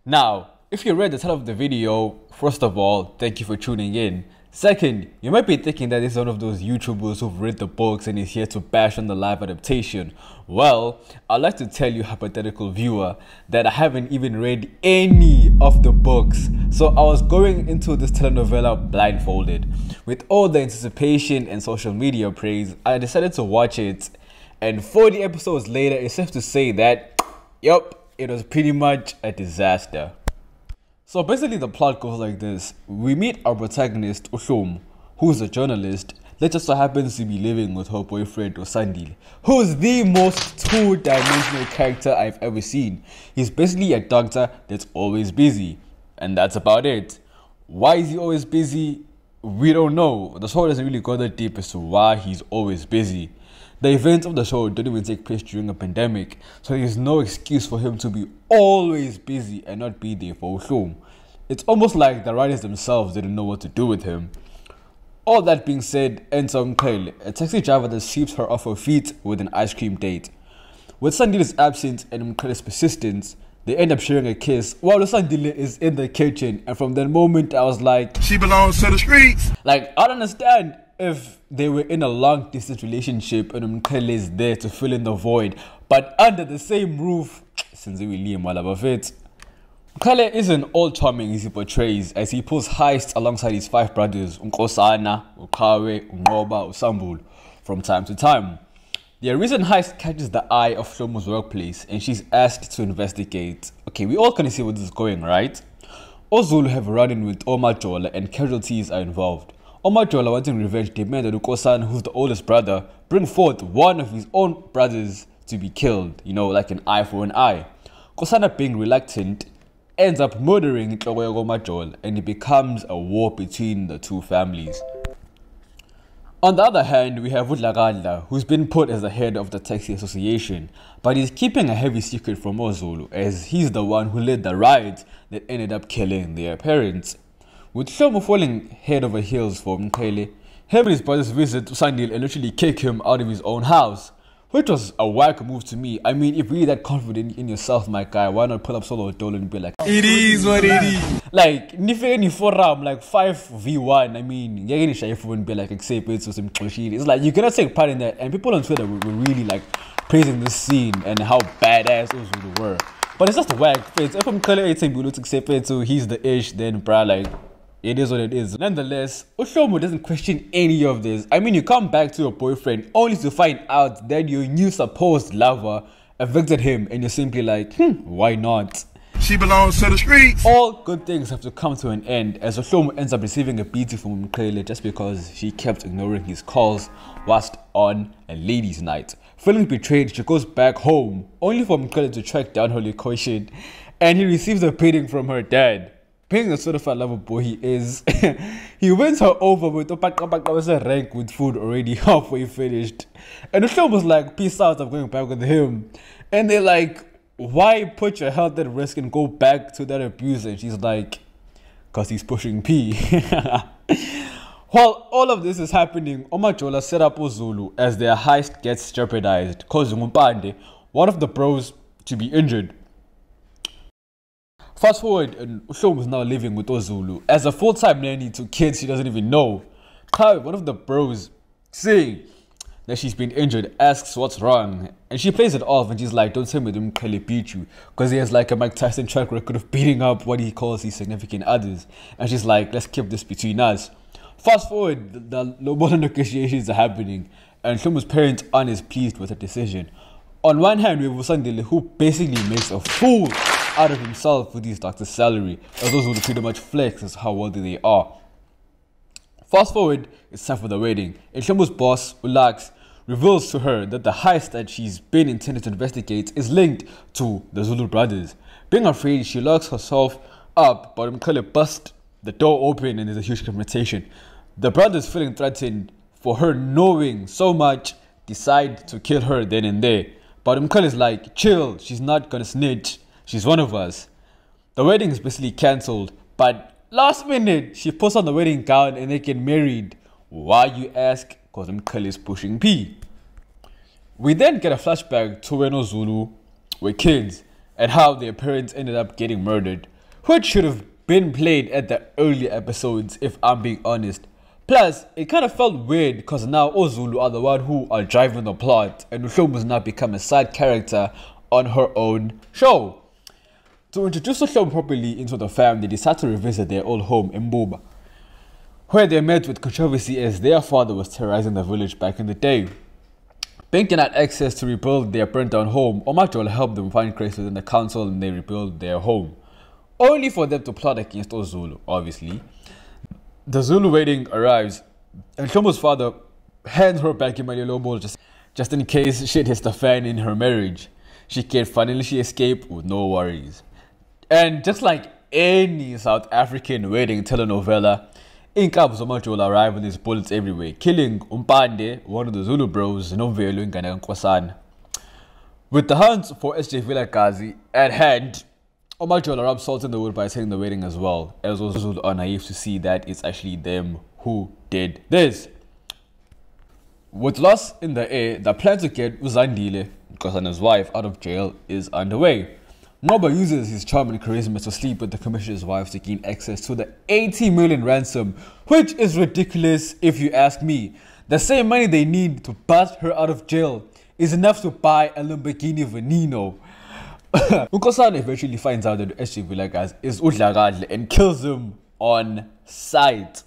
Now, if you read the title of the video, first of all, thank you for tuning in. Second, you might be thinking that this is one of those YouTubers who've read the books and is here to bash on the live adaptation. Well, I'd like to tell you, hypothetical viewer, that I haven't even read any of the books. So I was going into this telenovela blindfolded. With all the anticipation and social media praise, I decided to watch it. And 40 episodes later, it's safe to say that, yup, it was pretty much a disaster. So basically the plot goes like this. We meet our protagonist, uHlomu, who's a journalist that just so happens to be living with her boyfriend, Usandile, who's the most two-dimensional character I've ever seen. He's basically a doctor that's always busy. And that's about it. Why is he always busy? We don't know. The show doesn't really go that deep as to why he's always busy. The events of the show don't even take place during a pandemic, so there's no excuse for him to be always busy and not be there for uHlomu. It's almost like the writers themselves didn't know what to do with him. All that being said, enter uMqhele, a taxi driver that sweeps her off her feet with an ice cream date. With Usandile's absence and uMqhele's persistence, they end up sharing a kiss while Usandile is in the kitchen, and from that moment I was like, she belongs to the streets. Like, I don't understand if they were in a long distance relationship and uMqhele is there to fill in the void, but under the same roof, since we live all about it. uMqhele isn't all charming as he portrays, as he pulls heists alongside his 5 brothers, uNkosana, uKhawe, uNqoba, uSambulu, from time to time. Their recent heist catches the eye of Hlomu's workplace and she's asked to investigate. Okay, we all kind of see where this is going, right? uZulu have a run-in with uMajola and casualties are involved. uMajola, wanting revenge, demanded uNkosana, who's the oldest brother, bring forth one of his own brothers to be killed, you know, like an eye for an eye. Nkosana, being reluctant, ends up murdering uMajola, and it becomes a war between the two families. On the other hand, we have uDlakadla, who's been put as the head of the taxi association, but he's keeping a heavy secret from uZulu, as he's the one who led the riots that ended up killing their parents. With Hlomu falling head over heels for uMqhele, him and his brothers visit Usandile and literally kick him out of his own house, which was a whack move to me. I mean, if you're really that confident in yourself, my guy, why not pull up solo dolo and be like, it is what it is. Like, nifeni forum, like 5v1. I mean, you're gonna and be like, accept it, so some cliche. It's like, you cannot take part in that. And people on Twitter were really like praising this scene and how badass those were. But it's just a whack. If uMqhele ain't saying accept it, so he's the ish, then bruh, like, it is what it is. Nonetheless, uHlomu doesn't question any of this. I mean, you come back to your boyfriend only to find out that your new supposed lover evicted him and you're simply like, why not? She belongs to the streets. All good things have to come to an end, as uHlomu ends up receiving a beating from uMqhele just because she kept ignoring his calls whilst on a ladies' night. Feeling betrayed, she goes back home only for uMqhele to track down her location, and he receives a beating from her dad. Being the certified lover boy he is, he wins her over with a rank with food already halfway finished. And uHlomu was like, peace out, I'm going back with him. And they're like, why put your health at risk and go back to that abuser? And she's like, because he's pushing P. While all of this is happening, uMajola set up uZulu as their heist gets jeopardized, causing Umpande, one of the bros, to be injured. Fast forward, and uHlomu is now living with uZulu as a full-time nanny to kids she doesn't even know. Khawe, one of the bros, seeing that she's been injured, asks what's wrong, and she plays it off and she's like, don't tell me that uMqhele beat you, because he has like a Mike Tyson track record of beating up what he calls his significant others. And she's like, let's keep this between us. Fast forward, the lobola negotiations are happening, and Hlomu's parents aren't as pleased with her decision. On one hand, we have Usandile, who basically makes a fool out of himself with his doctor's salary, as those who pretty much flex as how wealthy they are. Fast forward, it's time for the wedding, and Hlomu's boss, uLax, reveals to her that the heist that she's been intended to investigate is linked to the Zulu brothers. Being afraid, she locks herself up, but uMqhele busts the door open and there's a huge confrontation. The brothers, feeling threatened for her knowing so much, decide to kill her then and there. But uMqhele is like, chill, she's not gonna snitch. She's one of us. The wedding is basically cancelled, but last minute, she puts on the wedding gown and they get married. Why, you ask? Because uMqhele is pushing P. We then get a flashback to when uZulu were kids and how their parents ended up getting murdered. which should have been played at the earlier episodes if I'm being honest. Plus, it kind of felt weird because now uZulu are the one who are driving the plot and uHlomu has now become a side character on her own show. To introduce uHlomu properly into the fam, they decided to revisit their old home in Mbuba, where they met with controversy as their father was terrorizing the village back in the day. Being denied access to rebuild their burnt down home, uMajola helped them find grace within the council and they rebuilt their home, only for them to plot against uZulu, obviously. The Zulu wedding arrives, and Hlomu's father hands her back imali lobo just in case shit hits the fan in her marriage. She can finally escape with no worries. And just like any South African wedding telenovela, inkabs uMajola arrive with his bullets everywhere, killing Umpande, one of the Zulu bros, Nomvelo ingane kaNkosana. With the hunt for SJ Vilakazi at hand, uMajola rubs salt in the wood by attending the wedding as well, as Zulu are naive to see that it's actually them who did this. With loss in the air, the plan to get uZandile, Nkosana's wife, out of jail is underway. Ngoba uses his charm and charisma to sleep with the commissioner's wife to gain access to the 80 million ransom, which is ridiculous if you ask me. The same money they need to bust her out of jail is enough to buy a Lamborghini Veneno. Nkosana eventually finds out that SJ Vilakazi is uDlakadle and kills him on sight.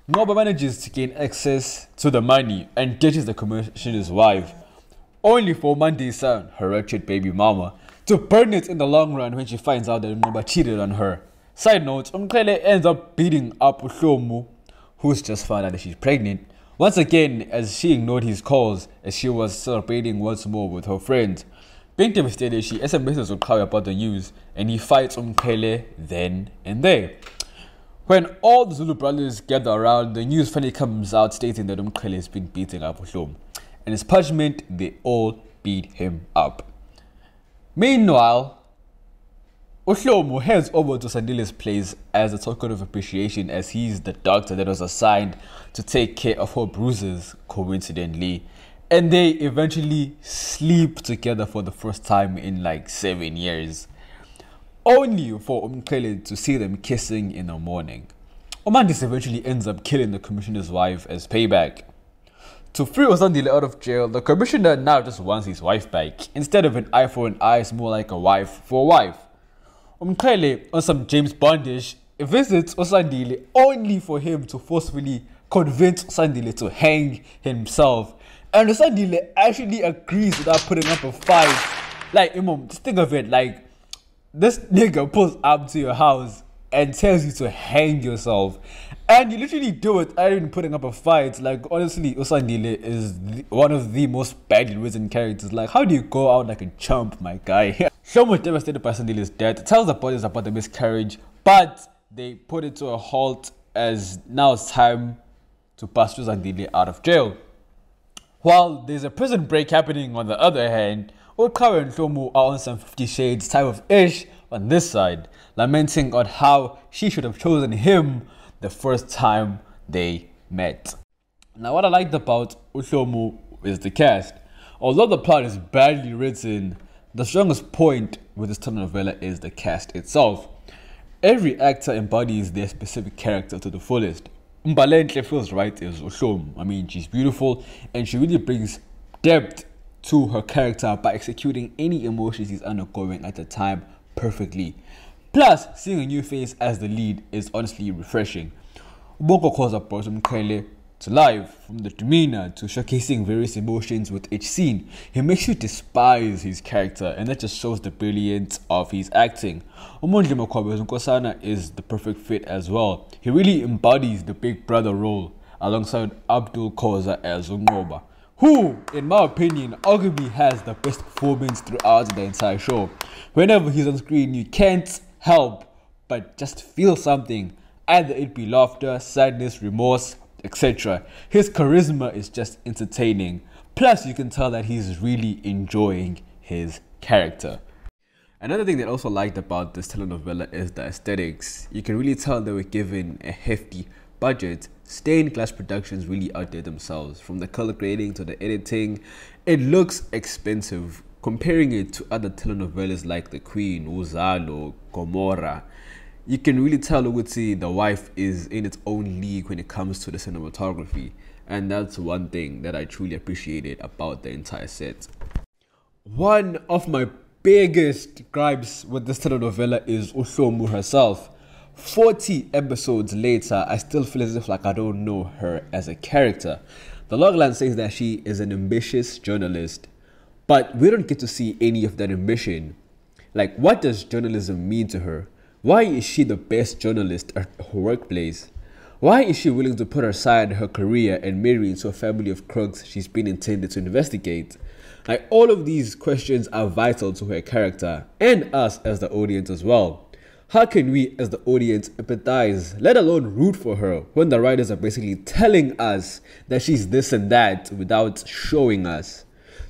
Ngoba manages to gain access to the money and ditches the commissioner's wife, only for Mandy's son, her wretched baby mama, to burn it in the long run when she finds out that Ngoba cheated on her. Side note, uMqele ends up beating up uHlomu, who's just found out that she's pregnant, once again as she ignored his calls as she was celebrating once more with her friends. Being devastated, she SMSes uQhawe about the news and he fights uMqele then and there. When all the Zulu brothers gather around, the news finally comes out stating that uMqele has been beating up uHlomu. And as punishment, they all beat him up. Meanwhile, uHlomu heads over to Sandile's place as a token of appreciation, as he's the doctor that was assigned to take care of her bruises, coincidentally. And they eventually sleep together for the first time in like 7 years, only for uMqele to see them kissing in the morning. Omandis eventually ends up killing the commissioner's wife as payback. To free uZandile out of jail, the commissioner now just wants his wife back. Instead of an eye for an eye, it's more like a wife for a wife. uMqele, on some James Bondish, visits uZandile only for him to forcefully convince uZandile to hang himself. And uZandile actually agrees without putting up a fight. Like, Imam, just think of it, like, this nigga pulls up to your house and tells you to hang yourself. And you literally do it without even putting up a fight. Like, honestly, uZandile is one of the most badly written characters. Like, how do you go out like a chump, my guy? Hlomu, devastated by Sandile's death, tells the bodies about the miscarriage, but they put it to a halt as now it's time to bust uZandile out of jail. While there's a prison break happening on the other hand, uQhawe and Hlomu are on some 50 Shades type of ish on this side, lamenting on how she should have chosen him the first time they met. Now, what I liked about uHlomu is the cast. Although the plot is badly written, the strongest point with this telenovela is the cast itself. Every actor embodies their specific character to the fullest. Mbalenhle feels right as uHlomu. I mean, she's beautiful and she really brings depth to her character by executing any emotions he's undergoing at the time perfectly. Plus, seeing a new face as the lead is honestly refreshing. Ubongo Khoza brought uMqele to life, from the demeanor to showcasing various emotions with each scene. He makes you despise his character, and that just shows the brilliance of his acting. Umondli Makwabe's Nkosana is the perfect fit as well. He really embodies the big brother role alongside Abdul Khoza as uNqoba, who, in my opinion, arguably has the best performance throughout the entire show. Whenever he's on screen, you can't help but just feel something, either it be laughter, sadness, remorse, etc. His charisma is just entertaining. Plus, you can tell that he's really enjoying his character. Another thing that I also liked about this telenovela is the aesthetics. You can really tell they were given a hefty budget. Stained Glass Productions really outdid themselves. From the color grading to the editing, it looks expensive. Comparing it to other telenovelas like The Queen, Uzalo, Gomorrah, you can really tell ukuthi the wife is in its own league when it comes to the cinematography, and that's one thing that I truly appreciated about the entire set. One of my biggest gripes with this telenovela is uHlomu herself. 40 episodes later, I still feel as if like I don't know her as a character. The logline says that she is an ambitious journalist, but we don't get to see any of that ambition. Like, what does journalism mean to her? Why is she the best journalist at her workplace? Why is she willing to put aside her career and marry into a family of crooks she's been intended to investigate? Like, all of these questions are vital to her character and us as the audience as well. How can we as the audience empathize, let alone root for her, when the writers are basically telling us that she's this and that without showing us?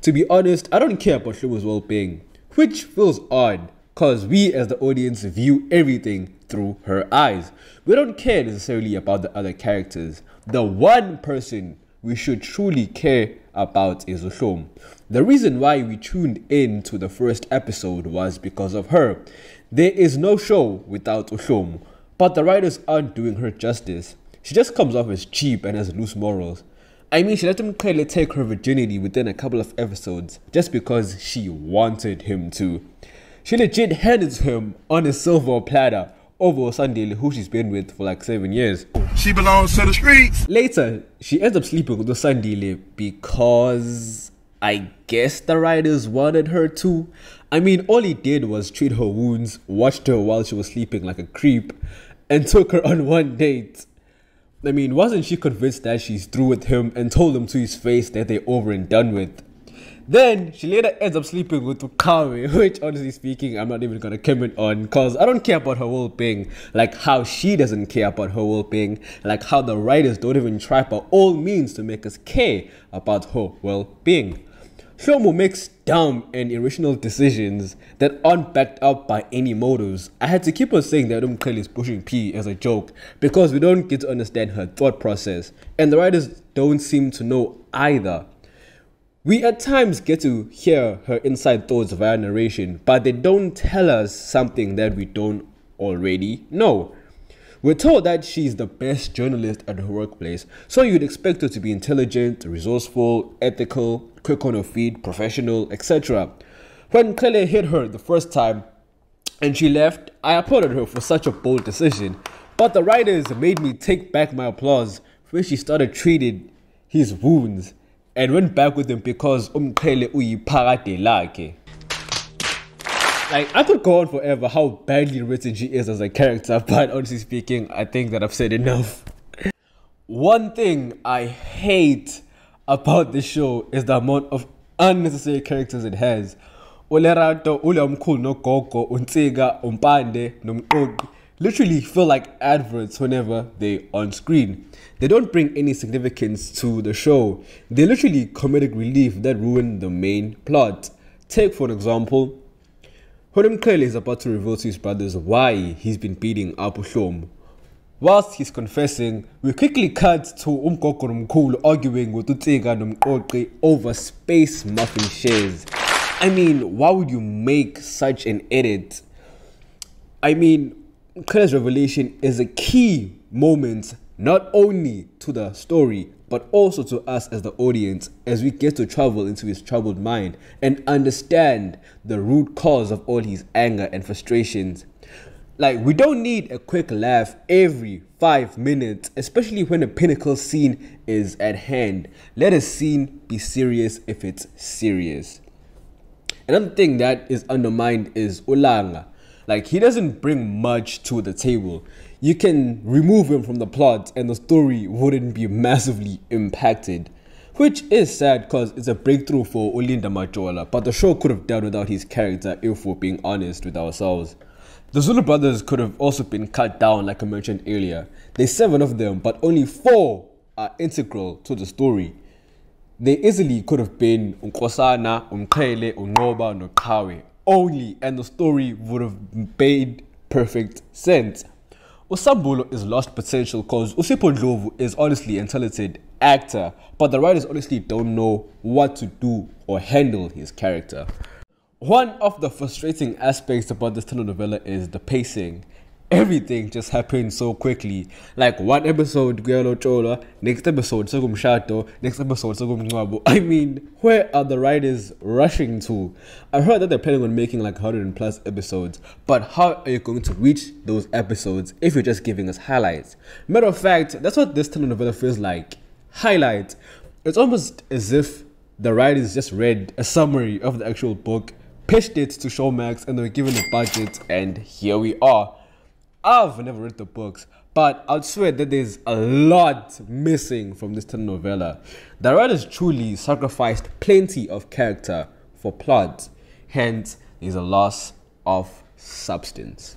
To be honest, I don't care about Hlomu's well-being, which feels odd, because we as the audience view everything through her eyes. We don't care necessarily about the other characters. The one person we should truly care about is uHlomu. The reason why we tuned in to the first episode was because of her. There is no show without uHlomu, but the writers aren't doing her justice. She just comes off as cheap and has loose morals. I mean, she let him clearly take her virginity within a couple of episodes just because she wanted him to. She legit handed him on a silver platter over Sandile, who she's been with for like 7 years. She belongs to the streets. Later, she ends up sleeping with Sandile because I guess the writers wanted her to. I mean, all he did was treat her wounds, watched her while she was sleeping like a creep, and took her on one date. I mean, wasn't she convinced that she's through with him and told him to his face that they're over and done with? Then, she later ends up sleeping with Ukawe, which honestly speaking, I'm not even gonna comment on, because I don't care about her well-being, like how she doesn't care about her well-being, like how the writers don't even try by all means to make us care about her well-being. Hlomu makes dumb and irrational decisions that aren't backed up by any motives. I had to keep on saying that Umkhele is pushing P as a joke because we don't get to understand her thought process, and the writers don't seem to know either. We at times get to hear her inside thoughts via narration, but they don't tell us something that we don't already know. We're told that she's the best journalist at her workplace, so you'd expect her to be intelligent, resourceful, ethical, quick on her feet, professional, etc. When Klele hit her the first time and she left, I applauded her for such a bold decision, but the writers made me take back my applause when she started treating his wounds and went back with him because Umkhele uyiphakade lakhe. Like, I could go on forever how badly written she is as a character, but honestly speaking, I think that I've said enough. One thing I hate about this show is the amount of unnecessary characters it has. Olerato, Ulamkul no Koko, Untiga, Umpande, Nomkogi literally feel like adverts whenever they're on screen. They don't bring any significance to the show. They're literally comedic relief that ruin the main plot. Take for example, Hlomu is about to reveal to his brothers why he's been beating up uHlomu. Whilst he's confessing, we quickly cut to Umgogo Nomkhulu arguing with Utiga Nomqoqi over space muffin shares. I mean, why would you make such an edit? I mean, Umkhele's revelation is a key moment not only to the story, but also to us as the audience, as we get to travel into his troubled mind and understand the root cause of all his anger and frustrations. Like, we don't need a quick laugh every 5 minutes, especially when a pinnacle scene is at hand. Let a scene be serious if it's serious. Another thing that is undermined is Ulanga. Like, he doesn't bring much to the table. You can remove him from the plot and the story wouldn't be massively impacted. Which is sad because it's a breakthrough for Olinda Majola, but the show could have done without his character if we're being honest with ourselves. The Zulu brothers could have also been cut down like I mentioned earlier. There's 7 of them, but only 4 are integral to the story. They easily could have been Unkosana, Umkhele, Ungoba, Nokawe only, and the story would have made perfect sense. Usambulo is lost potential because Usipho Ndlovu is honestly a talented actor, but the writers honestly don't know what to do or handle his character. One of the frustrating aspects about this telenovela is the pacing. everything just happened so quickly. Like one episode kuyalotsholwa, next episode sekumshado, next episode sekumncwabo. I mean, where are the writers rushing to? I heard that they're planning on making like 100 plus episodes, but how are you going to reach those episodes if you're just giving us highlights? Matter of fact, that's what this telenovela feels like. Highlights. It's almost as if the writers just read a summary of the actual book, pitched it to Showmax, and they were given a budget, and here we are. I've never read the books, but I'd swear that there's a lot missing from this telenovela. The writers truly sacrificed plenty of character for plot, hence there's a loss of substance.